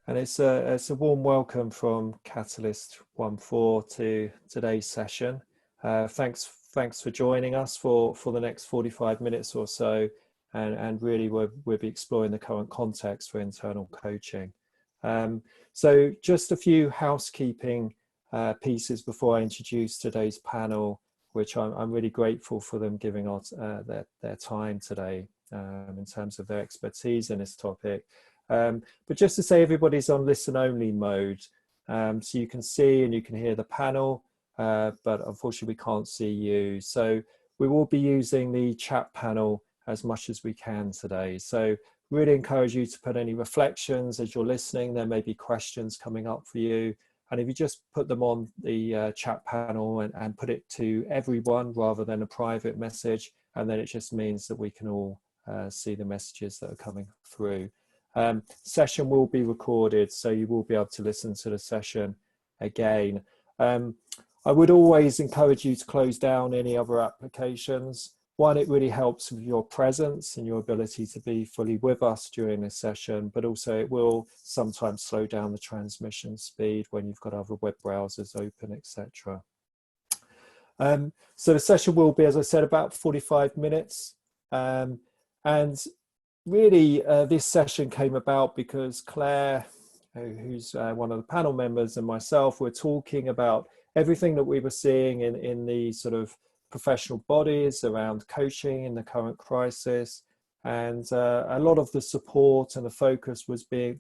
And it's a warm welcome from Catalyst Wonfor to today's session. Thanks for joining us for the next 45 minutes or so, and really we'll be exploring the current context for internal coaching. So just a few housekeeping pieces before I introduce today's panel, which I'm really grateful for them giving us their time today in terms of their expertise in this topic. But just to say, everybody's on listen only mode, so you can see and you can hear the panel, but unfortunately we can't see you. So we will be using the chat panel as much as we can today. So really encourage you to put any reflections as you're listening. There may be questions coming up for you. And if you just put them on the chat panel and put it to everyone rather than a private message, and then it just means that we can all see the messages that are coming through. Session will be recorded, so you will be able to listen to the session again. I would always encourage you to close down any other applications. One, it really helps with your presence and your ability to be fully with us during this session, but also it will sometimes slow down the transmission speed when you've got other web browsers open, etc. So the session will be, as I said, about 45 minutes. And really, this session came about because Claire, who's one of the panel members, and myself were talking about everything that we were seeing in the sort of professional bodies around coaching in the current crisis, and a lot of the support and the focus was being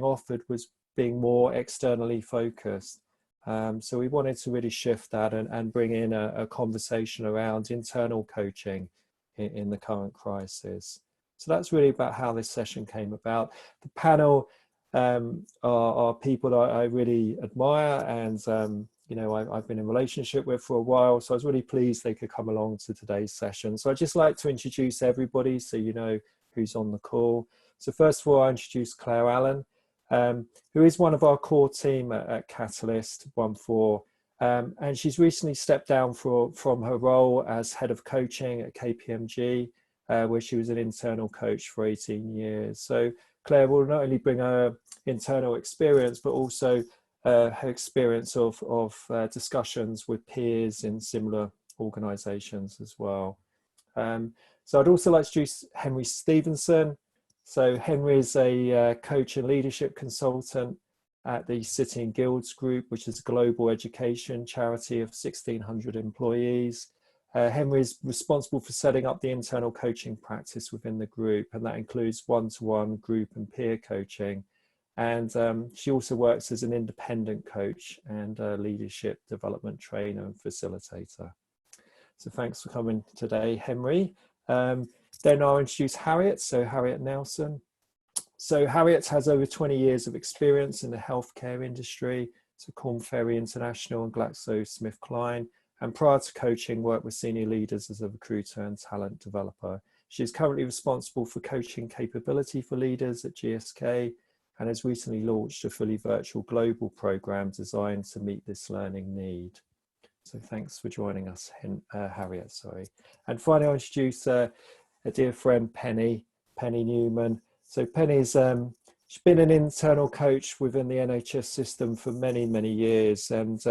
offered was being more externally focused. So we wanted to really shift that and bring in a conversation around internal coaching in the current crisis. So that's really about how this session came about. The panel are people that I really admire, and you know, I've been in relationship with for a while, so I was really pleased they could come along to today's session. So I'd just like to introduce everybody so you know who's on the call. So first of all, I introduce Claire Allen, who is one of our core team at Catalyst Wonfor, and she's recently stepped down from her role as head of coaching at KPMG, where she was an internal coach for 18 years. So Claire will not only bring her internal experience, but also her experience of discussions with peers in similar organisations as well. So I'd also like to introduce Henry Stevenson. So Henry is a coach and leadership consultant at the City and Guilds Group, which is a global education charity of 1,600 employees. Henry is responsible for setting up the internal coaching practice within the group, and that includes one-to-one group and peer coaching. And she also works as an independent coach and leadership development trainer and facilitator. So thanks for coming today, Henry. Then I'll introduce Harriet, so Harriet Nelson. So Harriet has over 20 years of experience in the healthcare industry, so Korn Ferry International and GlaxoSmithKline. And prior to coaching, worked with senior leaders as a recruiter and talent developer. She is currently responsible for coaching capability for leaders at GSK, and has recently launched a fully virtual global program designed to meet this learning need. So thanks for joining us, Harriet, sorry. And finally, I'll introduce a dear friend, Penny Newman. So Penny's she's been an internal coach within the NHS system for many, many years. And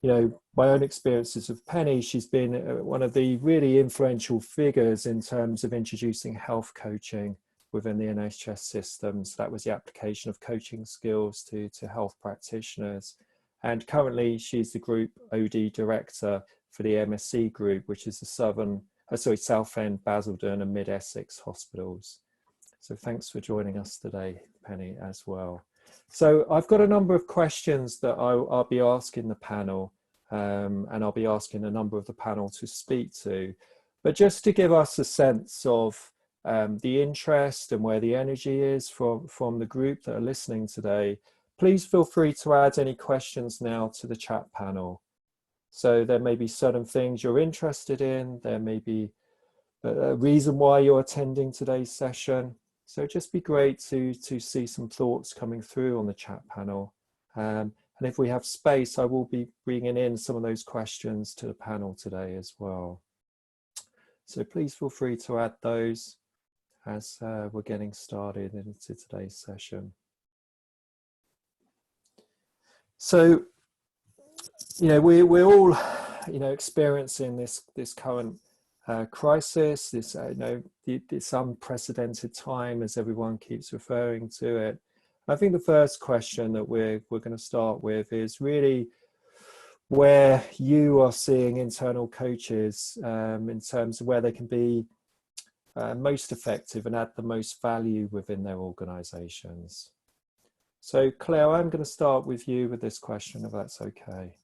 you know, my own experiences of Penny, she's been one of the really influential figures in terms of introducing health coaching within the NHS systems. That was the application of coaching skills to health practitioners. And currently she's the group OD director for the MSC group, which is the Southend, Basildon and Mid-Essex hospitals. So thanks for joining us today, Penny, as well. So I've got a number of questions that I'll be asking the panel, and I'll be asking a number of the panel to speak to. But just to give us a sense of the interest and where the energy is from the group that are listening today, please feel free to add any questions now to the chat panel. So there may be certain things you're interested in, there may be a reason why you're attending today's session. So just be great to see some thoughts coming through on the chat panel. And if we have space, I will be bringing in some of those questions to the panel today as well. So please feel free to add those as we're getting started into today's session. So, we're all, experiencing this current crisis, this this unprecedented time, as everyone keeps referring to it. I think the first question that we're going to start with is really where you are seeing internal coaches in terms of where they can be most effective and add the most value within their organisations. So, Claire, I'm going to start with you with this question, if that's okay.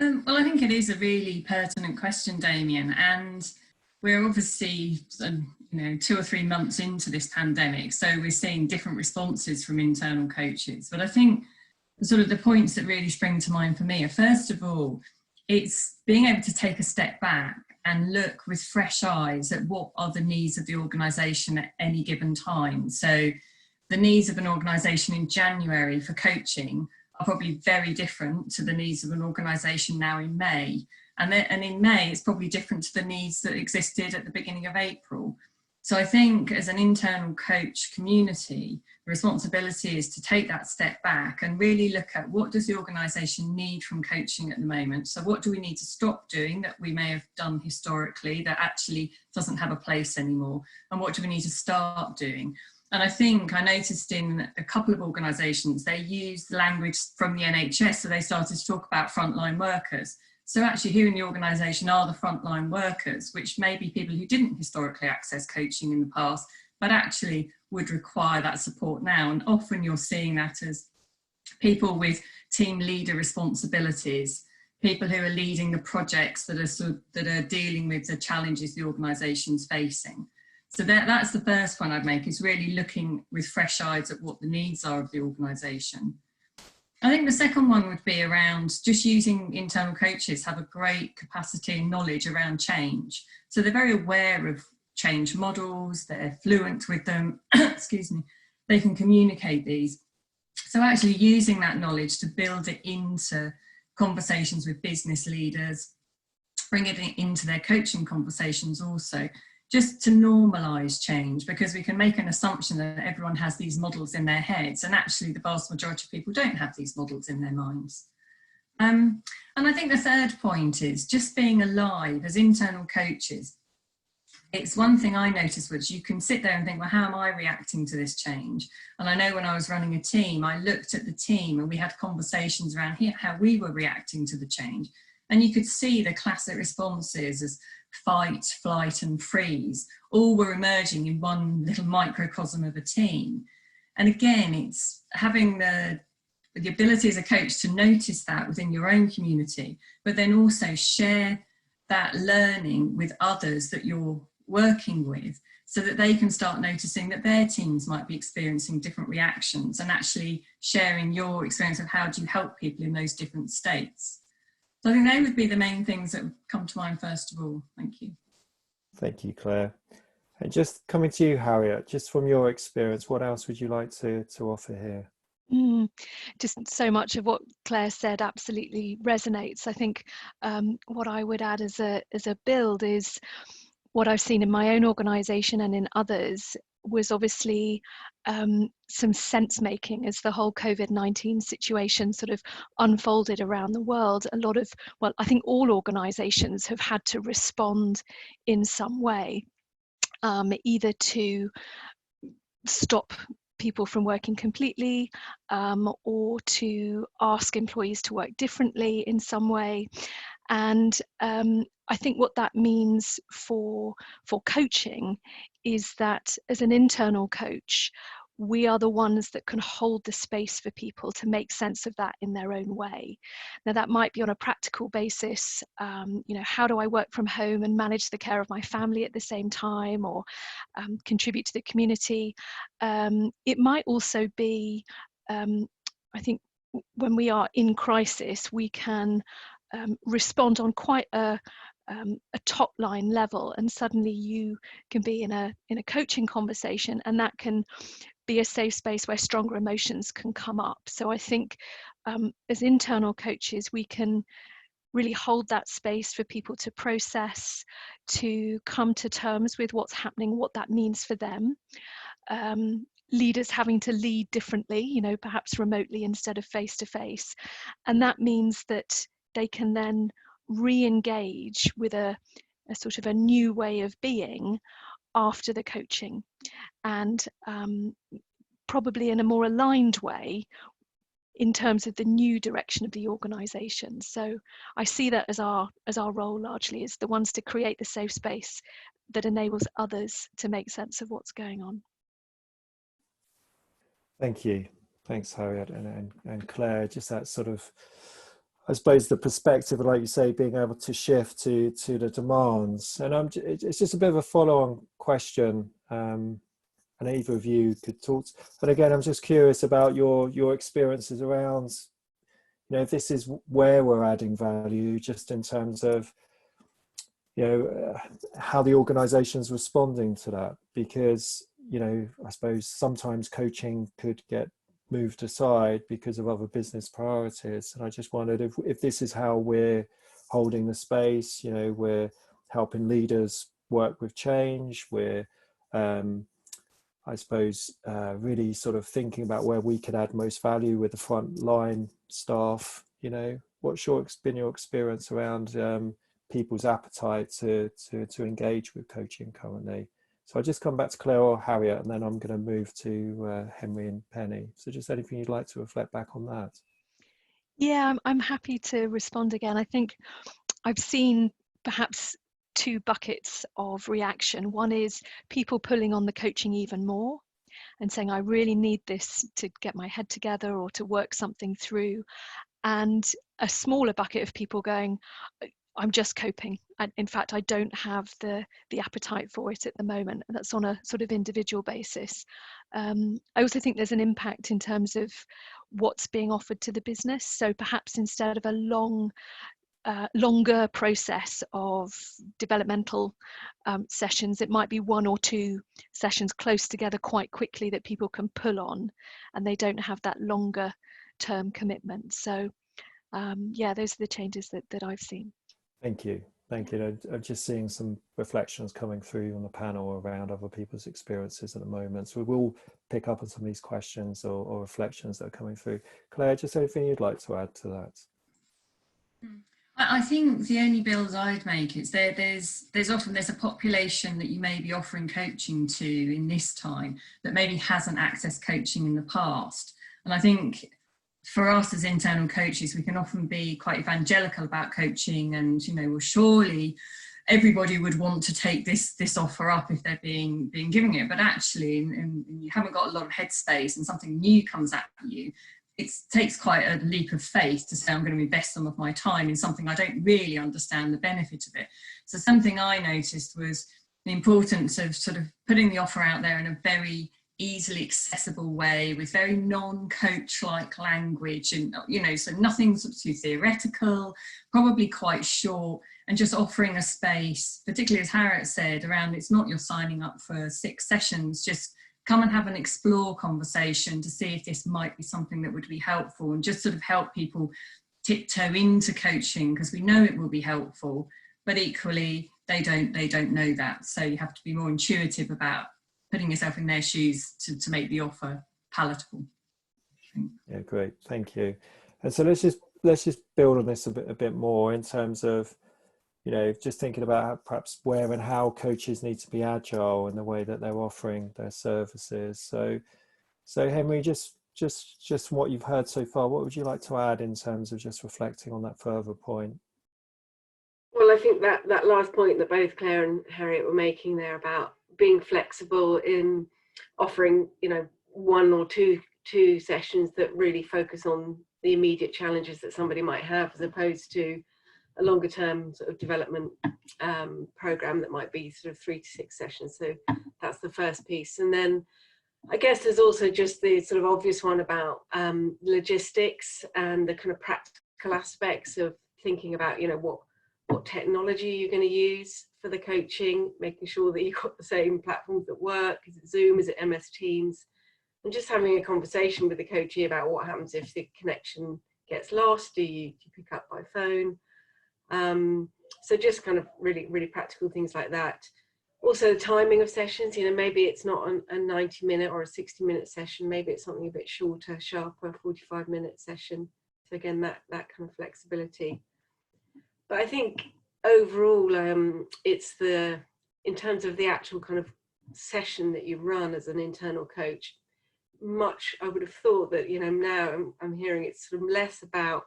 Well, I think it is a really pertinent question, Damion, and we're obviously 2 or 3 months into this pandemic, so we're seeing different responses from internal coaches. But I think the points that really spring to mind for me are, first of all, it's being able to take a step back and look with fresh eyes at what are the needs of the organisation at any given time. So the needs of an organisation in January for coaching are probably very different to the needs of an organisation now in May. And in May, it's probably different to the needs that existed at the beginning of April. So I think as an internal coach community, the responsibility is to take that step back and really look at what does the organisation need from coaching at the moment. So what do we need to stop doing that we may have done historically that actually doesn't have a place anymore? And what do we need to start doing? And I think I noticed in a couple of organisations, they used language from the NHS, so they started to talk about frontline workers. So actually who in the organisation are the frontline workers, which may be people who didn't historically access coaching in the past, but actually would require that support now. And often you're seeing that as people with team leader responsibilities, people who are leading the projects that are dealing with the challenges the organisation's facing. So that's the first point I'd make, is really looking with fresh eyes at what the needs are of the organisation. I think the second one would be around just using internal coaches have a great capacity and knowledge around change. So they're very aware of change models, they're fluent with them, excuse me, they can communicate these. So actually using that knowledge to build it into conversations with business leaders, bring it into their coaching conversations also, just to normalise change, because we can make an assumption that everyone has these models in their heads, and actually the vast majority of people don't have these models in their minds. And I think the third point is just being alive as internal coaches. It's one thing I noticed, which you can sit there and think, well, how am I reacting to this change? And I know when I was running a team, I looked at the team and we had conversations around here, how we were reacting to the change. And you could see the classic responses as fight, flight and freeze, all were emerging in one little microcosm of a team. And again, it's having the ability as a coach to notice that within your own community, but then also share that learning with others that you're working with, so that they can start noticing that their teams might be experiencing different reactions, and actually sharing your experience of how do you help people in those different states. So I think they would be the main things that would come to mind first of all. Thank you. Thank you, Claire. And just coming to you, Harriet, just from your experience, what else would you like to offer here? Just so much of what Claire said absolutely resonates. I think what I would add as a build is what I've seen in my own organisation and in others was obviously some sense making as the whole COVID-19 situation sort of unfolded around the world. A lot of, well, I think all organisations have had to respond in some way, either to stop people from working completely, or to ask employees to work differently in some way. And I think what that means for coaching is that as an internal coach, we are the ones that can hold the space for people to make sense of that in their own way. Now that might be on a practical basis, how do I work from home and manage the care of my family at the same time, or contribute to the community. It might also be, I think when we are in crisis, we can respond on quite a top line level, and suddenly you can be in a coaching conversation, and that can be a safe space where stronger emotions can come up. So I think as internal coaches, we can really hold that space for people to process, to come to terms with what's happening, what that means for them. leaders having to lead differently, you know, perhaps remotely instead of face to face. And that means that they can then re-engage with a sort of a new way of being after the coaching, and probably in a more aligned way in terms of the new direction of the organisation. So I see that as our role largely, is the ones to create the safe space that enables others to make sense of what's going on. Thank you. Thanks, Harriet and Claire. Just that sort of, I suppose, the perspective, like you say, being able to shift to the demands. And it's just a bit of a follow-on question, and either of you could talk. But again, I'm just curious about your experiences around, you know, if this is where we're adding value, just in terms of, you know, how the organisation's responding to that. Because, you know, I suppose sometimes coaching could get moved aside because of other business priorities. And I just wondered if this is how we're holding the space, you know, we're helping leaders work with change, we're, I suppose, really sort of thinking about where we could add most value with the frontline staff. You know, what's been your experience around people's appetite to engage with coaching currently? So I'll just come back to Claire or Harriet, and then I'm going to move to Henry and Penny. So just anything you'd like to reflect back on that? Yeah, I'm happy to respond again. I think I've seen perhaps two buckets of reaction. One is people pulling on the coaching even more and saying, I really need this to get my head together or to work something through. And a smaller bucket of people going, I'm just coping. And in fact, I don't have the appetite for it at the moment. And that's on a sort of individual basis. I also think there's an impact in terms of what's being offered to the business. So perhaps instead of a longer process of developmental sessions, it might be one or two sessions close together quite quickly that people can pull on, and they don't have that longer term commitment. So yeah, those are the changes that I've seen. Thank you. Thank you. I'm just seeing some reflections coming through on the panel around other people's experiences at the moment. So we will pick up on some of these questions or reflections that are coming through. Claire, just anything you'd like to add to that? I think the only build I'd make is there's often a population that you may be offering coaching to in this time that maybe hasn't accessed coaching in the past. And I think for us as internal coaches, we can often be quite evangelical about coaching, and, you know, well, surely everybody would want to take this offer up if they're being given it. But actually, and you haven't got a lot of headspace and something new comes at you, it takes quite a leap of faith to say, I'm going to invest some of my time in something I don't really understand the benefit of it. So something I noticed was the importance of sort of putting the offer out there in a very easily accessible way with very non-coach-like language, and, you know, so nothing sort of too theoretical, probably quite short, and just offering a space, particularly as Harriet said, around it's not you're signing up for 6 sessions, just come and have an explore conversation to see if this might be something that would be helpful, and just sort of help people tiptoe into coaching, because we know it will be helpful, but equally they don't know that. So you have to be more intuitive about putting yourself in their shoes to make the offer palatable. Yeah, great, thank you. And so let's just build on this a bit more in terms of, you know, just thinking about perhaps where and how coaches need to be agile in the way that they're offering their services. So Henry, just what you've heard so far, what would you like to add in terms of just reflecting on that further point? Well, I think that last point that both Claire and Harriet were making there about being flexible in offering, you know, 1 or 2 sessions that really focus on the immediate challenges that somebody might have, as opposed to a longer term sort of development program that might be sort of 3 to 6 sessions. So that's the first piece. And then I guess there's also just the sort of obvious one about logistics and the kind of practical aspects of thinking about, you know, what technology you're going to use for the coaching, making sure that you've got the same platforms that work. Is it Zoom? Is it MS Teams? And just having a conversation with the coachee about what happens if the connection gets lost. Do you pick up by phone? So just kind of really, really practical things like that. Also the timing of sessions, you know, maybe it's not a 90-minute or a 60-minute session, maybe it's something a bit shorter, sharper, 45-minute session. So again, that kind of flexibility. But I think overall, it's in terms of the actual kind of session that you run as an internal coach, I would have thought that, you know, now I'm hearing it's sort of less about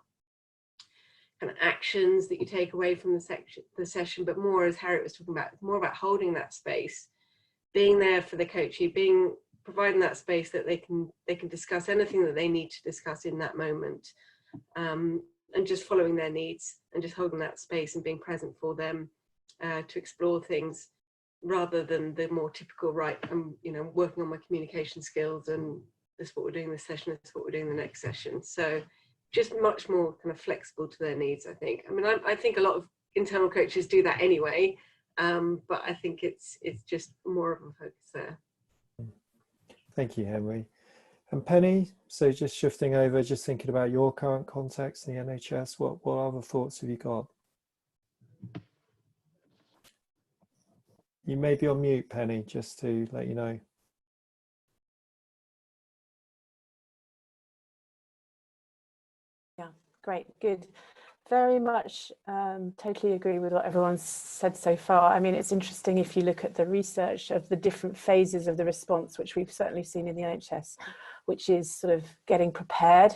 kind of actions that you take away from the session, but more, as Harriet was talking about, more about holding that space, being there for the coachee, providing that space that they can discuss anything that they need to discuss in that moment, and just following their needs and just holding that space and being present for them to explore things, rather than the more typical, right, I'm, you know, working on my communication skills and this is what we're doing this session, this is what we're doing the next session. So just much more kind of flexible to their needs, I think. I mean, I think a lot of internal coaches do that anyway, but I think it's just more of a focus there. Thank you, Henry. And Penny, so just shifting over, just thinking about your current context in the NHS, what other thoughts have you got? You may be on mute, Penny, just to let you know. Yeah, great, good. Very much totally agree with what everyone's said so far. I mean, it's interesting if you look at the research of the different phases of the response, which we've certainly seen in the NHS, which is sort of getting prepared,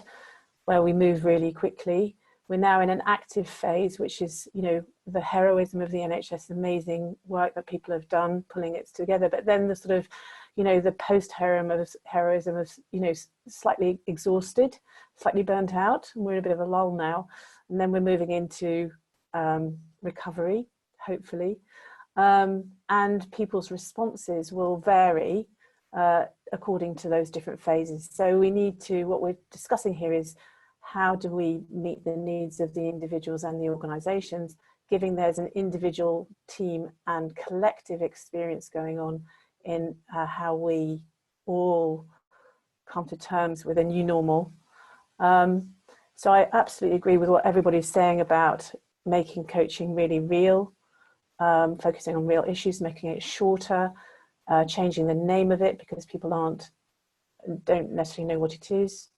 where we move really quickly. We're now in an active phase, which is, you know, the heroism of the NHS, amazing work that people have done, pulling it together. But then the sort of, you know, the post-heroism of, you know, slightly exhausted, slightly burnt out. And we're in a bit of a lull now. And then we're moving into recovery, hopefully. And people's responses will vary according to those different phases. So we need to, what we're discussing here is, how do we meet the needs of the individuals and the organisations, given there's an individual, team and collective experience going on in how we all come to terms with a new normal. So I absolutely agree with what everybody's saying about making coaching really real, focusing on real issues, making it shorter, changing the name of it because people don't necessarily know what it is.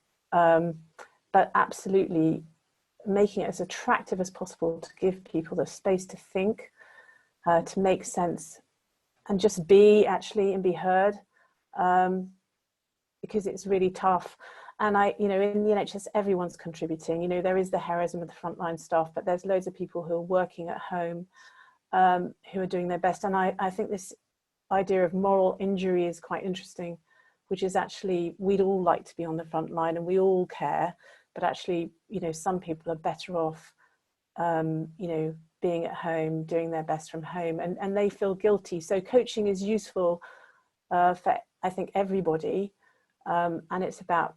But absolutely making it as attractive as possible to give people the space to think, to make sense, and just be actually and be heard, because it's really tough. And you know, in the NHS, everyone's contributing. You know, there is the heroism of the frontline staff, but there's loads of people who are working at home, who are doing their best. And I think this idea of moral injury is quite interesting, which is actually, we'd all like to be on the front line and we all care. But actually, you know, some people are better off, you know, being at home, doing their best from home, and they feel guilty. So coaching is useful for, I think, everybody. And it's about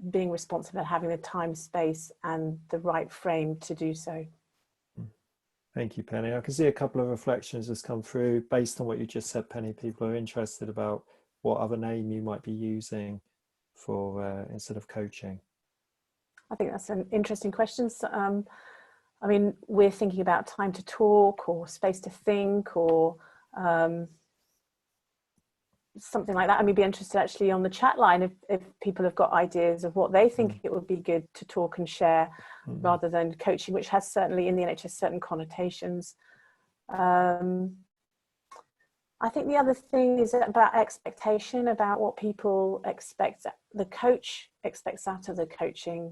being responsive and having the time, space, and the right frame to do so. Thank you, Penny. I can see a couple of reflections just come through based on what you just said, Penny. People are interested about what other name you might be using for instead of coaching. I think that's an interesting question. So, I mean, we're thinking about time to talk or space to think or something like that. I mean, be interested actually on the chat line if people have got ideas of what they think it would be good to talk and share, rather than coaching, which has certainly in the NHS certain connotations. I think the other thing is about expectation, about what people expect, the coach expects out of the coaching,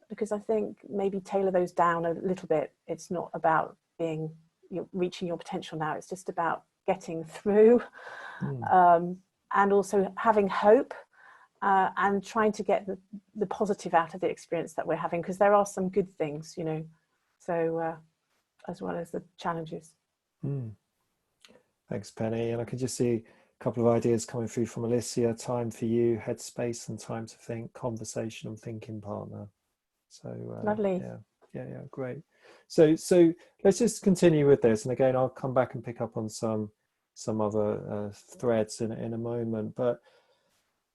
because I think maybe tailor those down a little bit. It's not about reaching your potential now, it's just about getting through, and also having hope, and trying to get the positive out of the experience that we're having, because there are some good things, you know, so as well as the challenges. Thanks, Penny. And I can just see a couple of ideas coming through from Alicia: time for you, headspace, and time to think, conversation and thinking partner. So lovely. Yeah, great. So let's just continue with this, and again I'll come back and pick up on some other threads in a moment. But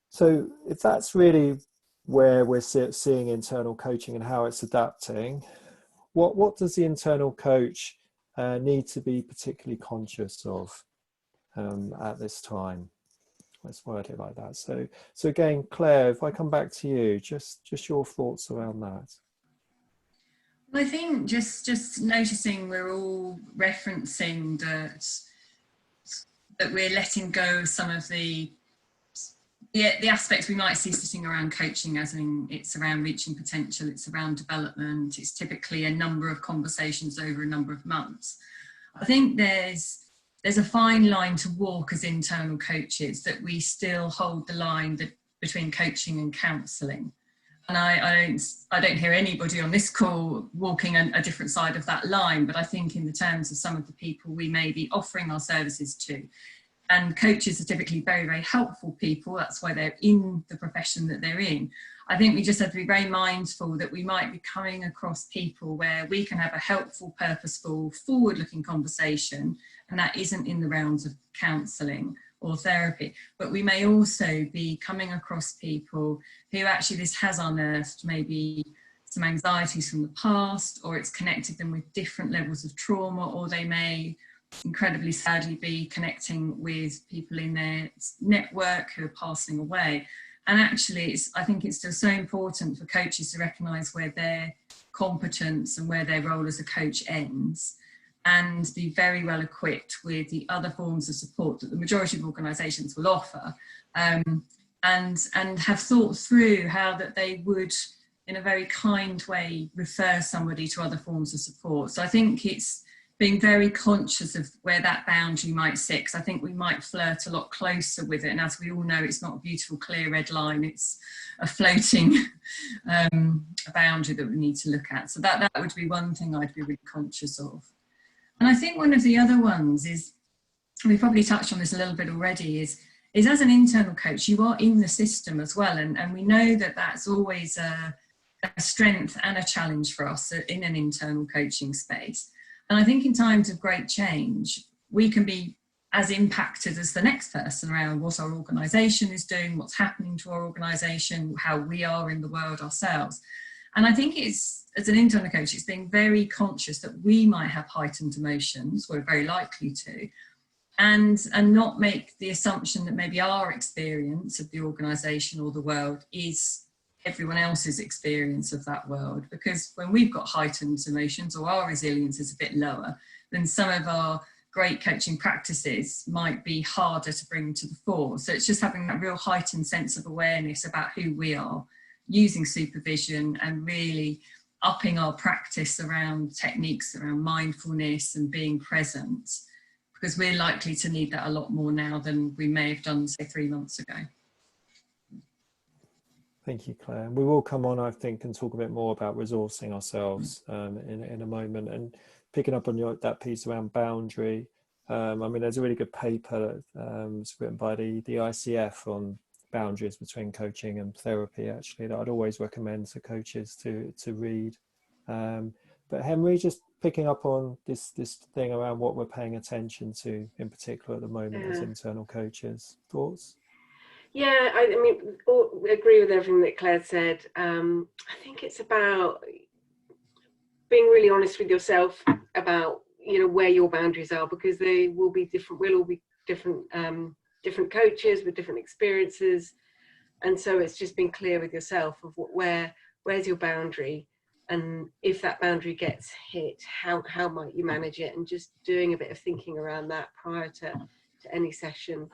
so if that's really where we're seeing internal coaching and how it's adapting, what does the internal coach need to be particularly conscious of at this time. Let's word it like that. So again, Claire, if I come back to you, just your thoughts around that. Well, I think just noticing we're all referencing that we're letting go of some of the aspects we might see sitting around coaching, as in it's around reaching potential, it's around development, it's typically a number of conversations over a number of months. I think there's a fine line to walk as internal coaches, that we still hold the line between coaching and counselling. And I don't hear anybody on this call walking a different side of that line, but I think in the terms of some of the people we may be offering our services to, and coaches are typically very, very helpful people, that's why they're in the profession that they're in. I think we just have to be very mindful that we might be coming across people where we can have a helpful, purposeful, forward-looking conversation, and that isn't in the realms of counselling or therapy. But we may also be coming across people who actually this has unearthed maybe some anxieties from the past, or it's connected them with different levels of trauma, or they may incredibly sadly be connecting with people in their network who are passing away. And actually, I think it's still so important for coaches to recognise where their competence and where their role as a coach ends, and be very well equipped with the other forms of support that the majority of organisations will offer, and have thought through how that they would, in a very kind way, refer somebody to other forms of support. So I think it's being very conscious of where that boundary might sit, because I think we might flirt a lot closer with it. And as we all know, it's not a beautiful, clear red line. It's a floating a boundary that we need to look at. So that would be one thing I'd be really conscious of. And I think one of the other ones is, we probably touched on this a little bit already, is as an internal coach, you are in the system as well. And we know that that's always a strength and a challenge for us in an internal coaching space. And I think in times of great change, we can be as impacted as the next person around what our organisation is doing, what's happening to our organisation, how we are in the world ourselves. And I think it's, as an internal coach, it's being very conscious that we might have heightened emotions, we're very likely to, and not make the assumption that maybe our experience of the organisation or the world is everyone else's experience of that world. Because when we've got heightened emotions, or our resilience is a bit lower, then some of our great coaching practices might be harder to bring to the fore. So it's just having that real heightened sense of awareness about who we are, using supervision and really upping our practice around techniques around mindfulness and being present, because we're likely to need that a lot more now than we may have done, say, 3 months ago. Thank you, Claire. We will come on, I think, and talk a bit more about resourcing ourselves in a moment. And picking up on that piece around boundary, I mean, there's a really good paper it's written by the ICF on boundaries between coaching and therapy, actually, that I'd always recommend to coaches to read. But Henry, just picking up on this thing around what we're paying attention to in particular at the moment as internal coaches. Thoughts? Yeah, I mean, I agree with everything that Claire said. I think it's about being really honest with yourself about, you know, where your boundaries are, because they will be different. We'll all be different, different coaches with different experiences, and so it's just being clear with yourself of where's your boundary, and if that boundary gets hit, how might you manage it, and just doing a bit of thinking around that prior to any session.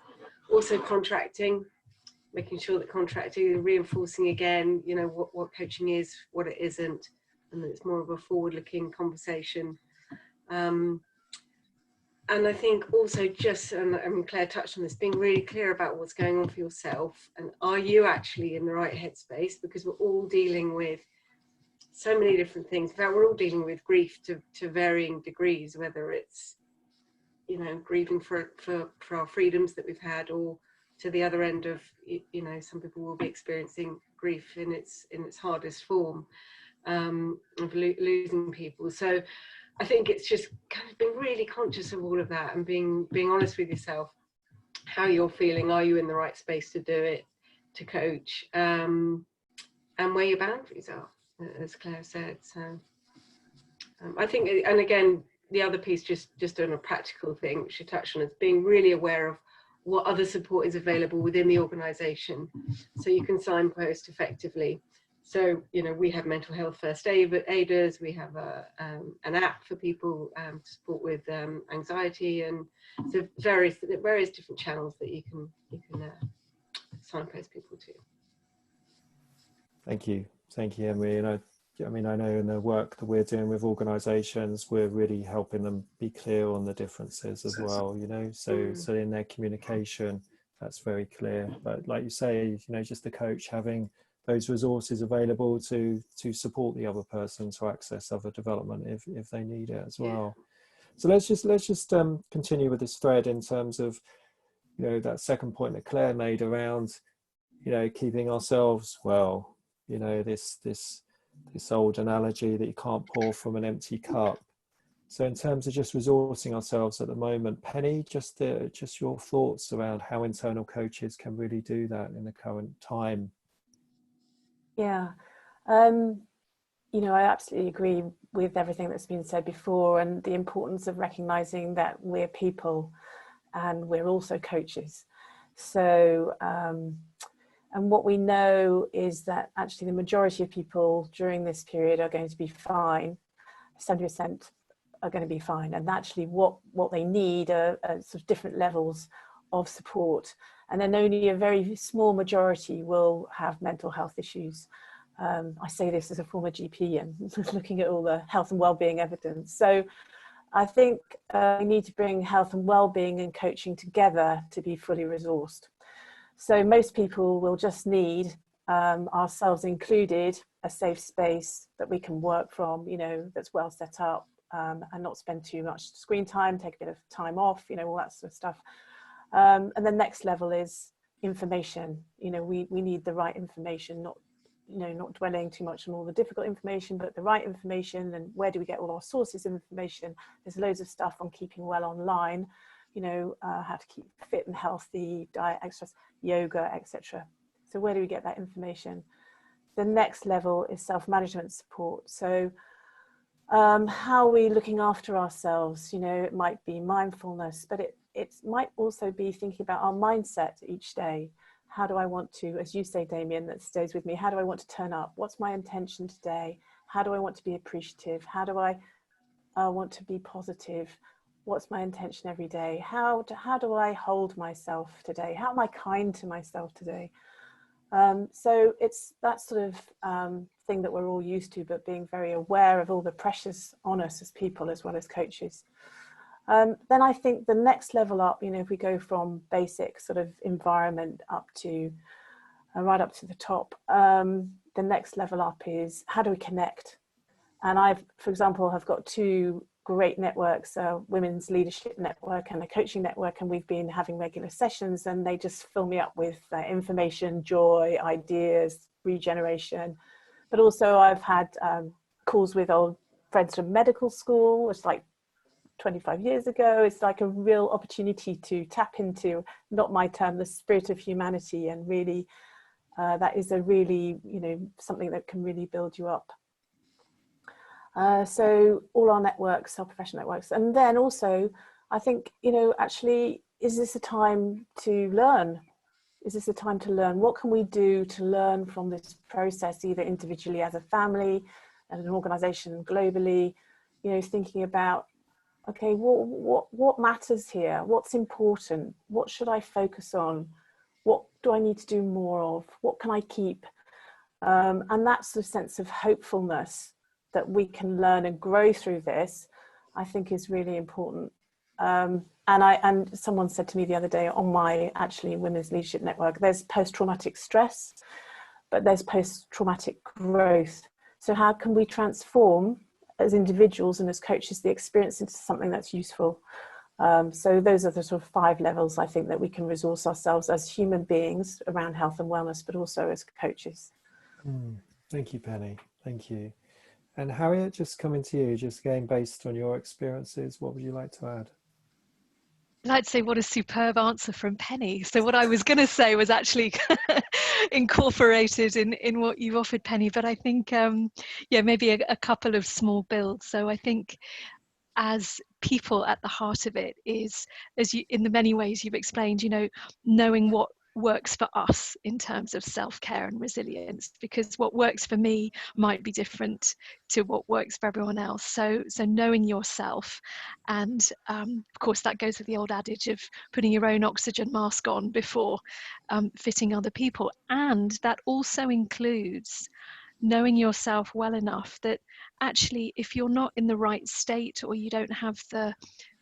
Also, contracting. Making sure that contracting, reinforcing again, you know, what coaching is, what it isn't, and that it's more of a forward-looking conversation. And I think also just, and I mean, Claire touched on this, being really clear about what's going on for yourself, and are you actually in the right headspace? Because we're all dealing with so many different things. In fact, we're all dealing with grief to varying degrees, whether it's, you know, grieving for our freedoms that we've had, or to the other end of, you know, some people will be experiencing grief in its hardest form, of losing people. So I think it's just kind of being really conscious of all of that, and being honest with yourself, how you're feeling, are you in the right space to do it, to coach, and where your boundaries are, as Claire said. So I think, and again, the other piece, just on a practical thing, which you touched on, is being really aware of what other support is available within the organisation, so you can signpost effectively. So, you know, we have mental health first aiders, we have an app for people to support with anxiety, and so various different channels that you can signpost people to. Thank you, Emily. And I know in the work that we're doing with organisations, we're really helping them be clear on the differences as well. You know, so in their communication, that's very clear. But like you say, you know, just the coach having those resources available to support the other person to access other development if they need it as well. So let's just continue with this thread in terms of, you know, that second point that Claire made around, you know, keeping ourselves well. You know, this old analogy that you can't pour from an empty cup. So in terms of just resourcing ourselves at the moment, Penny, just your thoughts around how internal coaches can really do that in the current time. Yeah, you know, I absolutely agree with everything that's been said before, and the importance of recognizing that we're people and we're also coaches. So, and what we know is that actually the majority of people during this period are going to be fine. 70% are going to be fine, and actually what they need are sort of different levels of support, and then only a very small majority will have mental health issues. I say this as a former GP and looking at all the health and well-being evidence. So I think we need to bring health and well-being and coaching together to be fully resourced. So most people will just need, ourselves included, a safe space that we can work from, you know, that's well set up, and not spend too much screen time, take a bit of time off, you know, all that sort of stuff. And the next level is information. You know, we need the right information, not dwelling too much on all the difficult information, but the right information. And where do we get all our sources of information? There's loads of stuff on keeping well online, you know, how to keep fit and healthy, diet, exercise, yoga, etc. So where do we get that information? The next level is self-management support. So how are we looking after ourselves? You know, it might be mindfulness, but it might also be thinking about our mindset each day. How do I want to, as you say, Damion, that stays with me, how do I want to turn up? What's my intention today? How do I want to be appreciative? How do I want to be positive? What's my intention every day? How do I hold myself today? How am I kind to myself today? So it's that sort of thing that we're all used to, but being very aware of all the pressures on us as people as well as coaches. Then I think the next level up, you know, if we go from basic sort of environment up to right up to the top, the next level up is how do we connect? And I've, for example, have got two great networks, a women's leadership network and a coaching network, and we've been having regular sessions, and they just fill me up with information, joy, ideas, regeneration. But also I've had calls with old friends from medical school. It's like 25 years ago. It's like a real opportunity to tap into, not my term, the spirit of humanity, and really that is a really, you know, something that can really build you up. So all our networks, our professional networks. And then also I think, you know, actually, is this a time to learn? Is this a time to learn? What can we do to learn from this process, either individually as a family, as an organization, globally, you know, thinking about, okay, what matters here? What's important? What should I focus on? What do I need to do more of? What can I keep? And that sort of sense of hopefulness that we can learn and grow through this, I think is really important. And someone said to me the other day on my actually women's leadership network, there's post-traumatic stress, but there's post-traumatic growth. So how can we transform as individuals and as coaches the experience into something that's useful? So those are the sort of 5 levels I think that we can resource ourselves as human beings around health and wellness, but also as coaches. Thank you, Penny. Thank you. And Harriet, just coming to you, just again based on your experiences, what would you like to add? I'd like to say what a superb answer from Penny. So what I was going to say was actually incorporated in what you've offered, Penny, but I think, yeah, maybe a couple of small builds. So I think as people at the heart of it is, as you, in the many ways you've explained, you know, knowing what works for us in terms of self-care and resilience, because what works for me might be different to what works for everyone else. So knowing yourself, and of course that goes with the old adage of putting your own oxygen mask on before fitting other people, and that also includes knowing yourself well enough that actually if you're not in the right state or you don't have the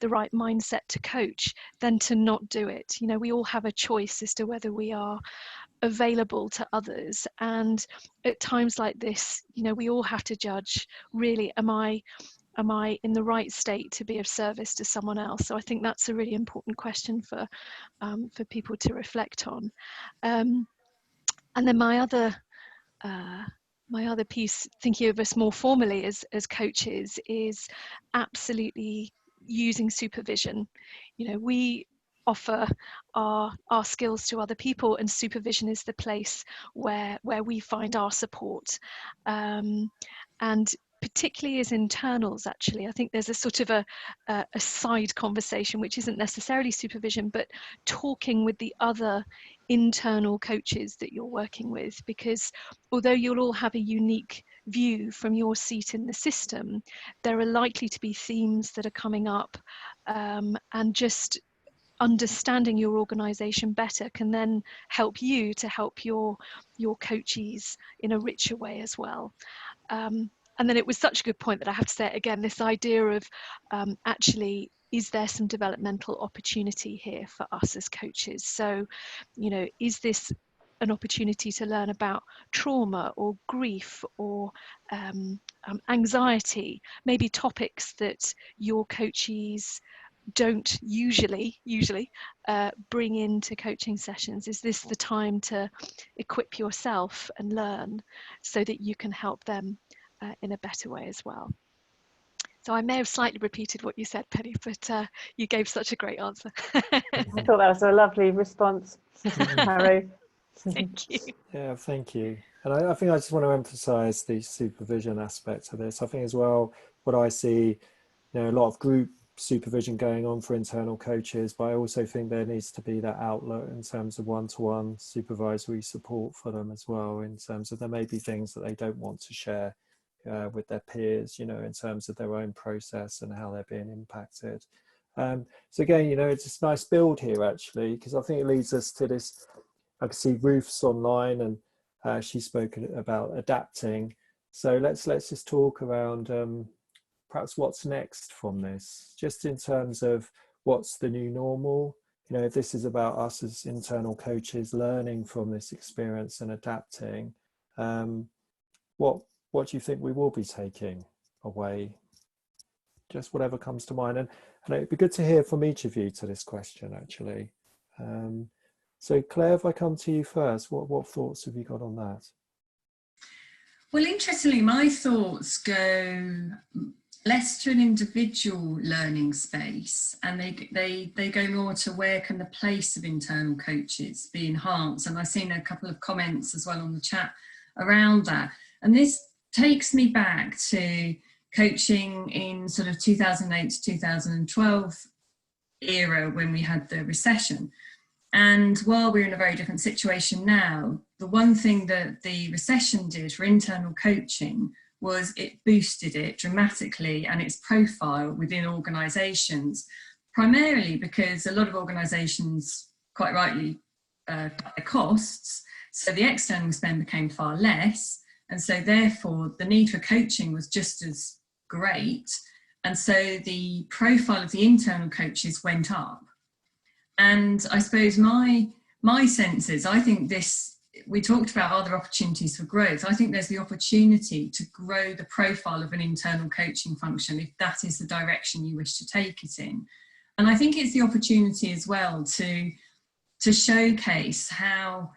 right mindset to coach, then to not do it. You know, we all have a choice as to whether we are available to others, and at times like this, you know, we all have to judge, really, am I in the right state to be of service to someone else? So I think that's a really important question for people to reflect on. And then my other piece, thinking of us more formally as coaches, is absolutely using supervision. You know, we offer our skills to other people, and supervision is the place where we find our support. And particularly as internals, actually, I think there's a sort of a side conversation, which isn't necessarily supervision, but talking with the other internal coaches that you're working with, because although you'll all have a unique view from your seat in the system, there are likely to be themes that are coming up, and just understanding your organization better can then help you to help your coachees in a richer way as well. And then it was such a good point that I have to say it again, this idea of actually, is there some developmental opportunity here for us as coaches? So, you know, is this an opportunity to learn about trauma or grief or anxiety, maybe topics that your coachees don't usually bring into coaching sessions? Is this the time to equip yourself and learn so that you can help them in a better way as well? So I may have slightly repeated what you said, Penny, but you gave such a great answer. I thought that was a lovely response, Harry. Thank you. Yeah, thank you. And I think I just want to emphasize the supervision aspect of this. I think as well, what I see, you know, a lot of group supervision going on for internal coaches, but I also think there needs to be that outlet in terms of one-to-one supervisory support for them as well, in terms of there may be things that they don't want to share with their peers, you know, in terms of their own process and how they're being impacted. So again, you know, it's this nice build here actually, because I think it leads us to this. I can see Ruth's online, and she's spoken about adapting. So let's just talk around perhaps what's next from this, just in terms of what's the new normal. You know, if this is about us as internal coaches learning from this experience and adapting, what do you think we will be taking away? Just whatever comes to mind. And it'd be good to hear from each of you to this question, actually. So Claire, if I come to you first, what thoughts have you got on that? Well, interestingly, my thoughts go less to an individual learning space, and they go more to where can the place of internal coaches be enhanced. And I've seen a couple of comments as well on the chat around that. And this takes me back to coaching in sort of 2008 to 2012 era, when we had the recession. And while we're in a very different situation now, the one thing that the recession did for internal coaching was it boosted it dramatically and its profile within organisations, primarily because a lot of organisations, quite rightly, cut their costs. So the external spend became far less. And so therefore the need for coaching was just as great. And so the profile of the internal coaches went up. And I suppose my sense is, I think this, we talked about other opportunities for growth. I think there's the opportunity to grow the profile of an internal coaching function if that is the direction you wish to take it in. And I think it's the opportunity as well to showcase how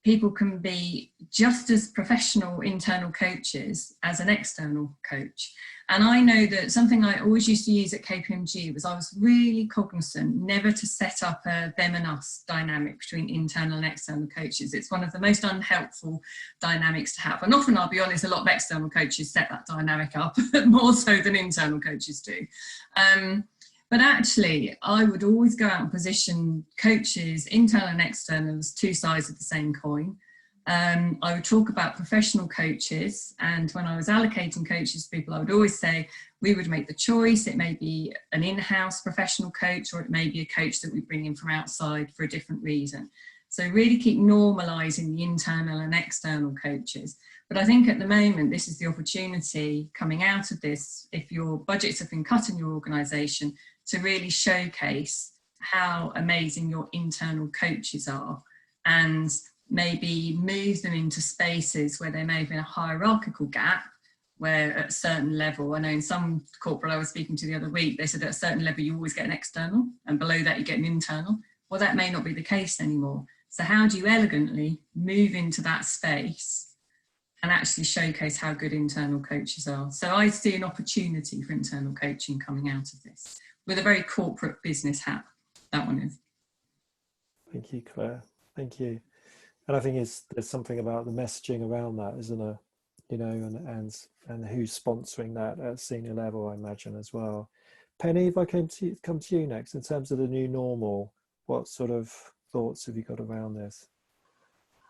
people can be just as professional internal coaches as an external coach. And I know that something I always used to use at KPMG was I was really cognizant never to set up a them and us dynamic between internal and external coaches. It's one of the most unhelpful dynamics to have. And often, I'll be honest, a lot of external coaches set that dynamic up more so than internal coaches do. But actually, I would always go out and position coaches, internal and external, as two sides of the same coin. I would talk about professional coaches, and when I was allocating coaches to people, I would always say we would make the choice. It may be an in-house professional coach, or it may be a coach that we bring in from outside for a different reason. So really keep normalising the internal and external coaches. But I think at the moment, this is the opportunity coming out of this, if your budgets have been cut in your organisation, to really showcase how amazing your internal coaches are, and maybe move them into spaces where there may have been a hierarchical gap, where at a certain level, I know in some corporate I was speaking to the other week, they said at a certain level you always get an external, and below that you get an internal. Well, that may not be the case anymore. So how do you elegantly move into that space and actually showcase how good internal coaches are? So I see an opportunity for internal coaching coming out of this, with a very corporate business hat, that one is. Thank you, Claire. Thank you. And I think there's something about the messaging around that, isn't there? You know, and who's sponsoring that at senior level, I imagine, as well. Penny, if I come to you next, in terms of the new normal, what sort of thoughts have you got around this?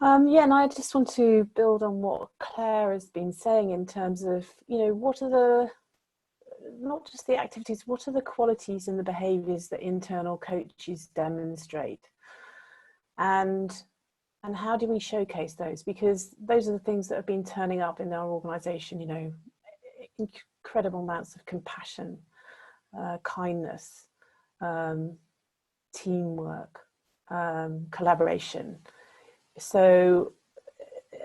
Yeah, and I just want to build on what Claire has been saying in terms of, you know, what are the, not just the activities, what are the qualities and the behaviours that internal coaches demonstrate? And how do we showcase those? Because those are the things that have been turning up in our organisation, you know, incredible amounts of compassion, kindness, teamwork, collaboration. So,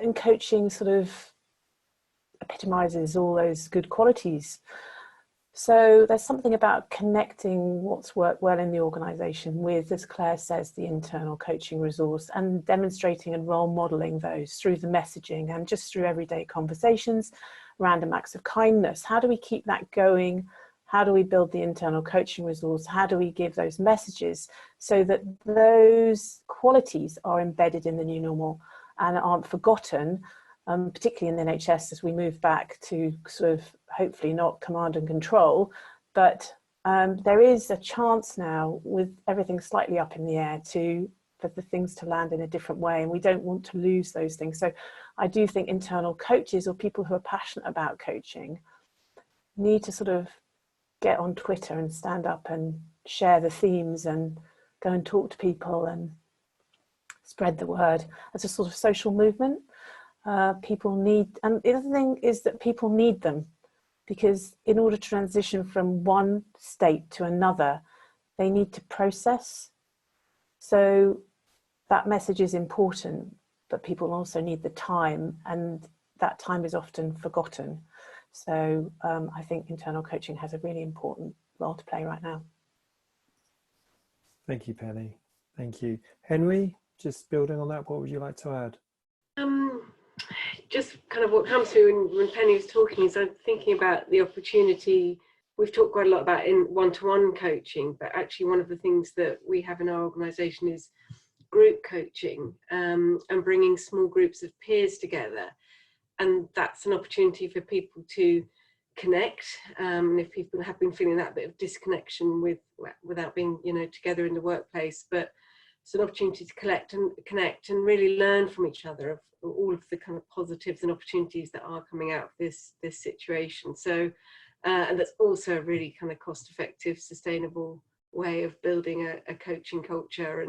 and coaching sort of epitomises all those good qualities. So there's something about connecting what's worked well in the organisation with, as Claire says, the internal coaching resource, and demonstrating and role modelling those through the messaging and just through everyday conversations, random acts of kindness. How do we keep that going? How do we build the internal coaching resource? How do we give those messages so that those qualities are embedded in the new normal and aren't forgotten, particularly in the NHS as we move back to sort of hopefully not command and control, but there is a chance now, with everything slightly up in the air, for the things to land in a different way, and we don't want to lose those things. So I do think internal coaches, or people who are passionate about coaching, need to sort of get on Twitter and stand up and share the themes and go and talk to people and spread the word as a sort of social movement. People need, and the other thing is that people need them, because in order to transition from one state to another, they need to process. So that message is important, but people also need the time, and that time is often forgotten. So I think internal coaching has a really important role to play right now. Thank you, Penny. Thank you. Henry, just building on that, what would you like to add? Just kind of what comes through when Penny was talking is I'm thinking about the opportunity. We've talked quite a lot about in one-to-one coaching, but actually one of the things that we have in our organisation is group coaching, and bringing small groups of peers together. And that's an opportunity for people to connect. And if people have been feeling that bit of disconnection without being, you know, together in the workplace, but it's an opportunity to connect and really learn from each other of all of the kind of positives and opportunities that are coming out of this situation. So, and that's also a really kind of cost-effective, sustainable way of building a coaching culture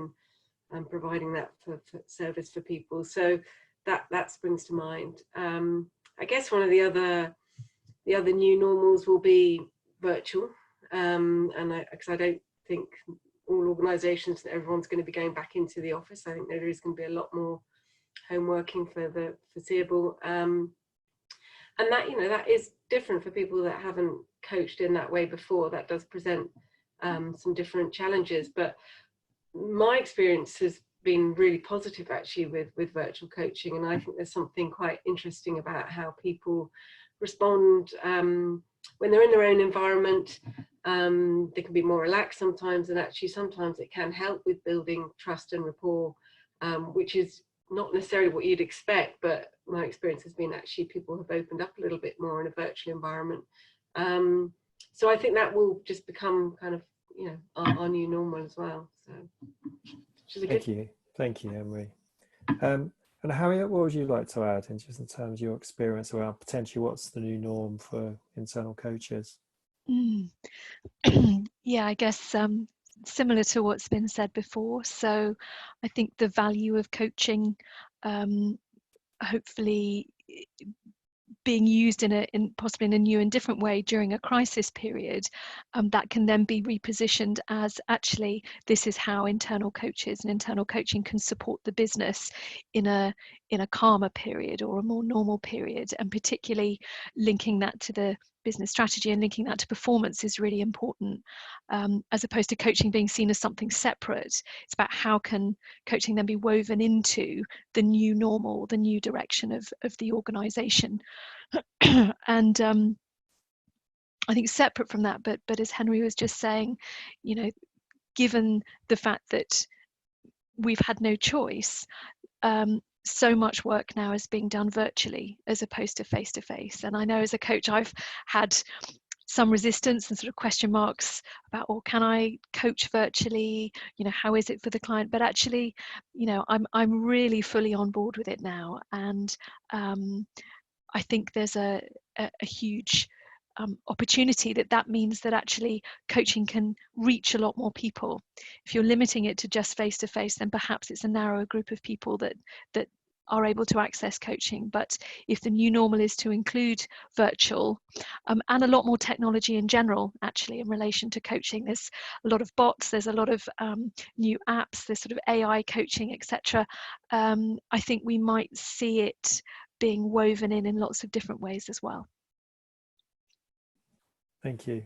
and providing that for service for people. So that springs to mind. I guess one of the other new normals will be virtual, because I don't think all organisations and everyone's going to be going back into the office. I think there is going to be a lot more home working for the foreseeable, and that, you know, that is different for people that haven't coached in that way before. That does present some different challenges, but my experience has been really positive actually with virtual coaching, and I think there's something quite interesting about how people respond when they're in their own environment. They can be more relaxed sometimes, and actually sometimes it can help with building trust and rapport, which is not necessarily what you'd expect, but my experience has been actually people have opened up a little bit more in a virtual environment. So I think that will just become kind of, you know, our new normal as well. So, which is a good. Thank you, Emery. And Harriet, what would you like to add, in just in terms of your experience around potentially what's the new norm for internal coaches? Yeah, I guess similar to what's been said before. So I think the value of coaching, hopefully being used in possibly in a new and different way during a crisis period, that can then be repositioned as actually this is how internal coaches and internal coaching can support the business in a calmer period or a more normal period, and particularly linking that to the business strategy and linking that to performance is really important, as opposed to coaching being seen as something separate. It's about how can coaching then be woven into the new normal, the new direction of the organization. And I think separate from that, but as Henry was just saying, you know, given the fact that we've had no choice, so much work now is being done virtually as opposed to face to face. And I know as a coach, I've had some resistance and sort of question marks about, or can I coach virtually? You know, how is it for the client? But actually, you know, I'm really fully on board with it now, and I think there's a huge opportunity that means that actually coaching can reach a lot more people. If you're limiting it to just face to face, then perhaps it's a narrower group of people that are able to access coaching. But if the new normal is to include virtual and a lot more technology in general, actually, in relation to coaching, there's a lot of bots, there's a lot of new apps, there's sort of AI coaching, etc. I think we might see it being woven in lots of different ways as well. Thank you.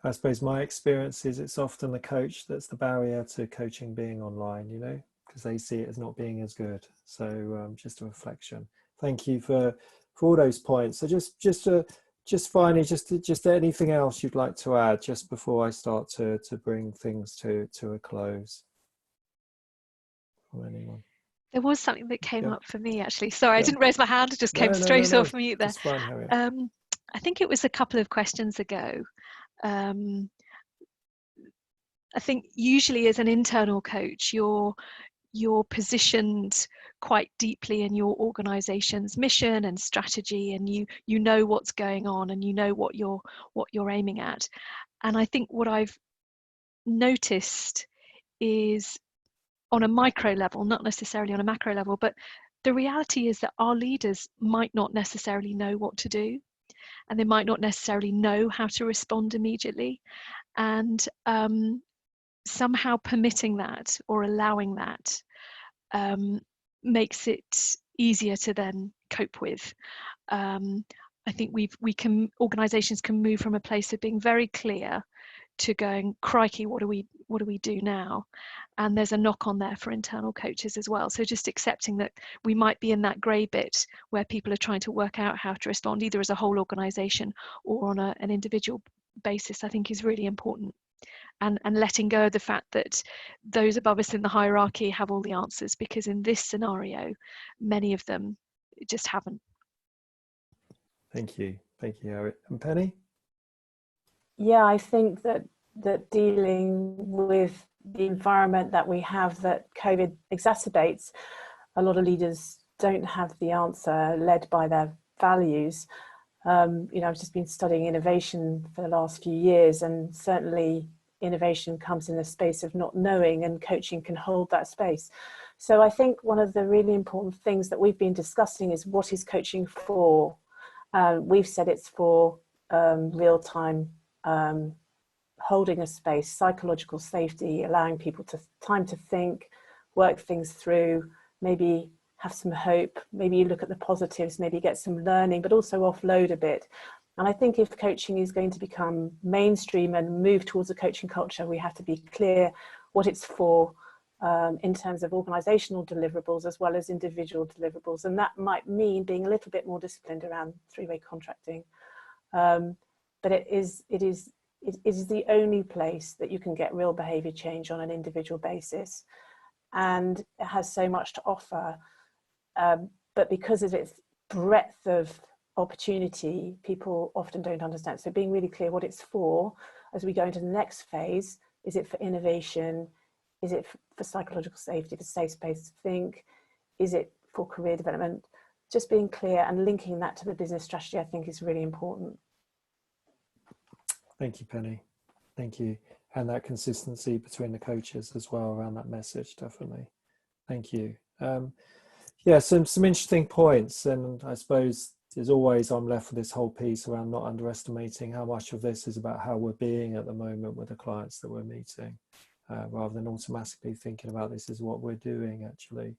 I suppose my experience is it's often the coach that's the barrier to coaching being online, you know, because they see it as not being as good. So just a reflection. Thank you for all those points. So just finally, just anything else you'd like to add just before I start to bring things to a close from anyone? There was something that came up for me, actually. Sorry, I didn't raise my hand. It just came straight off mute there. That's fine, Harriet. I think it was a couple of questions ago. I think usually as an internal coach, you're positioned quite deeply in your organization's mission and strategy, and you know what's going on and you know what you're aiming at. And I think what I've noticed is, on a micro level, not necessarily on a macro level, but the reality is that our leaders might not necessarily know what to do, and they might not necessarily know how to respond immediately. And somehow permitting that or allowing that makes it easier to then cope with. I think organizations can move from a place of being very clear to going, crikey, what do we do now? And there's a knock on there for internal coaches as well. So just accepting that we might be in that grey bit where people are trying to work out how to respond, either as a whole organization or on an individual basis, I think is really important. And letting go of the fact that those above us in the hierarchy have all the answers, because in this scenario, many of them just haven't. Thank you, Harriet. And Penny? Yeah, I think that dealing with the environment that we have that COVID exacerbates, a lot of leaders don't have the answer, led by their values. You know, I've just been studying innovation for the last few years, and certainly innovation comes in a space of not knowing, and coaching can hold that space. So I think one of the really important things that we've been discussing is, what is coaching for? We've said it's for real-time holding a space, psychological safety, allowing people time to think, work things through, maybe have some hope, maybe you look at the positives, maybe get some learning, but also offload a bit. And I think if coaching is going to become mainstream and move towards a coaching culture, we have to be clear what it's for, in terms of organisational deliverables as well as individual deliverables, and that might mean being a little bit more disciplined around three-way contracting. But it is the only place that you can get real behaviour change on an individual basis, and it has so much to offer. But because of its breadth of opportunity, people often don't understand. So being really clear what it's for as we go into the next phase. Is it for innovation? Is it for psychological safety, for safe space to think? Is it for career development? Just being clear and linking that to the business strategy, I think, is really important. Thank you, Penny. Thank you. And that consistency between the coaches as well around that message, definitely. Thank you. Yeah, some interesting points. And I suppose, as always, I'm left with this whole piece around not underestimating how much of this is about how we're being at the moment with the clients that we're meeting, rather than automatically thinking about this is what we're doing, actually.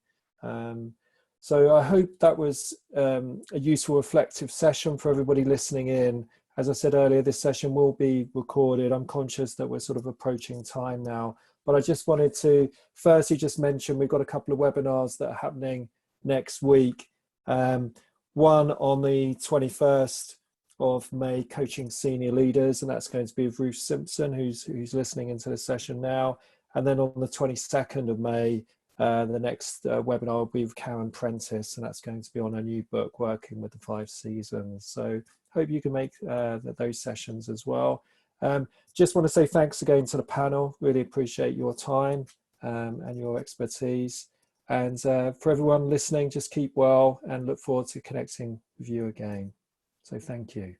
So I hope that was a useful, reflective session for everybody listening in. As I said earlier, this session will be recorded. I'm conscious that we're sort of approaching time now, but I just wanted to firstly just mention we've got a couple of webinars that are happening next week. One on the 21st of May, coaching senior leaders, and that's going to be with Ruth Simpson, who's listening into the session now. And then on the 22nd of May, the next webinar will be with Karen Prentice, and that's going to be on a new book, Working with the 5 Seasons. So hope you can make those sessions as well. Just want to say thanks again to the panel. Really appreciate your time and your expertise. And for everyone listening, just keep well and look forward to connecting with you again. So thank you.